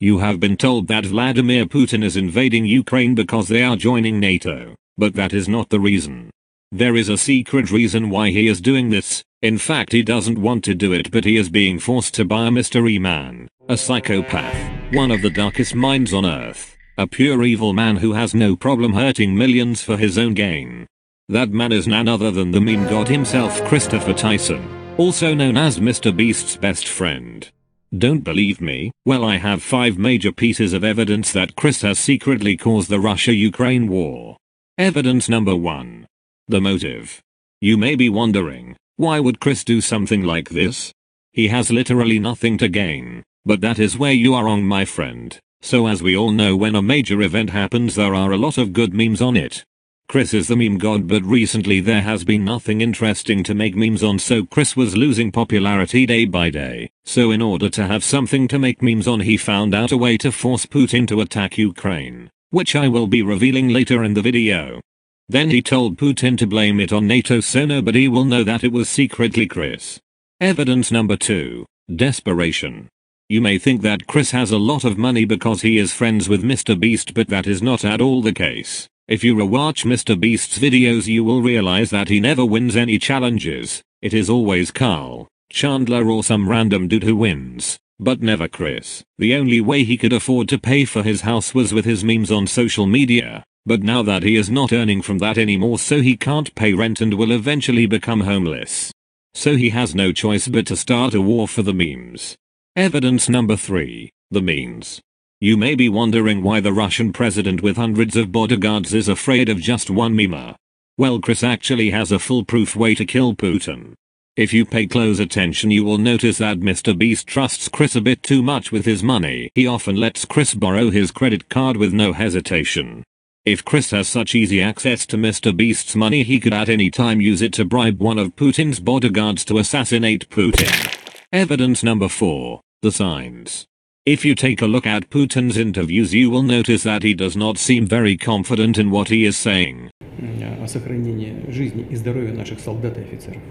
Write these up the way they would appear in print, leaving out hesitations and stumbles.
You have been told that Vladimir Putin is invading Ukraine because they are joining NATO, but that is not the reason. There is a secret reason why he is doing this. In fact, he doesn't want to do it, but he is being forced to by a mystery man, a psychopath, one of the darkest minds on earth, a pure evil man who has no problem hurting millions for his own gain. That man is none other than the meme god himself, Christopher Tyson, also known as Mr. Beast's best friend. Don't believe me? Well, I have 5 major pieces of evidence that Chris has secretly caused the Russia-Ukraine war. Evidence number 1. The motive. You may be wondering, why would Chris do something like this? He has literally nothing to gain, but that is where you are wrong, my friend. So as we all know, when a major event happens, there are a lot of good memes on it. Chris is the meme god, but recently there has been nothing interesting to make memes on, so Chris was losing popularity day by day. So in order to have something to make memes on, he found out a way to force Putin to attack Ukraine, which I will be revealing later in the video. Then he told Putin to blame it on NATO so nobody will know that it was secretly Chris. Evidence number 2. Desperation. You may think that Chris has a lot of money because he is friends with Mr. Beast, but that is not at all the case. If you rewatch Mr. Beast's videos, you will realize that he never wins any challenges. It is always Carl, Chandler or some random dude who wins, but never Chris. The only way he could afford to pay for his house was with his memes on social media, but now that he is not earning from that anymore, so he can't pay rent and will eventually become homeless. So he has no choice but to start a war for the memes. Evidence number 3. The memes. You may be wondering why the Russian president with hundreds of bodyguards is afraid of just one meme. Well, Chris actually has a foolproof way to kill Putin. If you pay close attention, you will notice that Mr. Beast trusts Chris a bit too much with his money. He often lets Chris borrow his credit card with no hesitation. If Chris has such easy access to Mr. Beast's money, he could at any time use it to bribe one of Putin's bodyguards to assassinate Putin. Evidence number 4. The signs. If you take a look at Putin's interviews, you will notice that he does not seem very confident in what he is saying. О сохранении жизни и здоровья наших солдат и офицеров.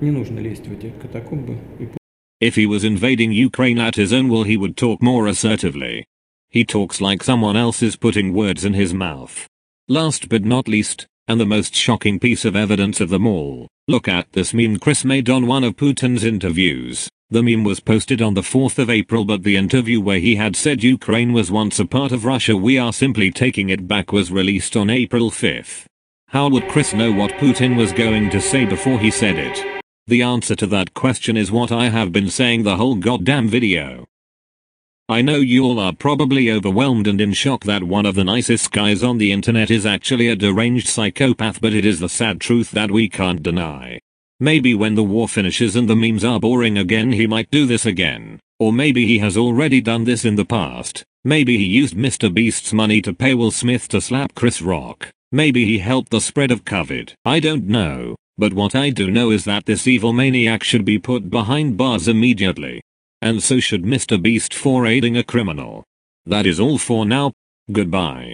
Не нужно лезть в эти катакомбы. If he was invading Ukraine at his own will, he would talk more assertively. He talks like someone else is putting words in his mouth. Last but not least, and the most shocking piece of evidence of them all, look at this meme Chris made on one of Putin's interviews. The meme was posted on the 4th of April, but the interview where he had said Ukraine was once a part of Russia, we are simply taking it back, was released on April 5th. How would Chris know what Putin was going to say before he said it? The answer to that question is what I have been saying the whole goddamn video. I know you all are probably overwhelmed and in shock that one of the nicest guys on the internet is actually a deranged psychopath, but it is the sad truth that we can't deny. Maybe when the war finishes and the memes are boring again, he might do this again. Or maybe he has already done this in the past. Maybe he used Mr. Beast's money to pay Will Smith to slap Chris Rock. Maybe he helped the spread of COVID. I don't know. But what I do know is that this evil maniac should be put behind bars immediately. And so should Mr. Beast for aiding a criminal. That is all for now. Goodbye.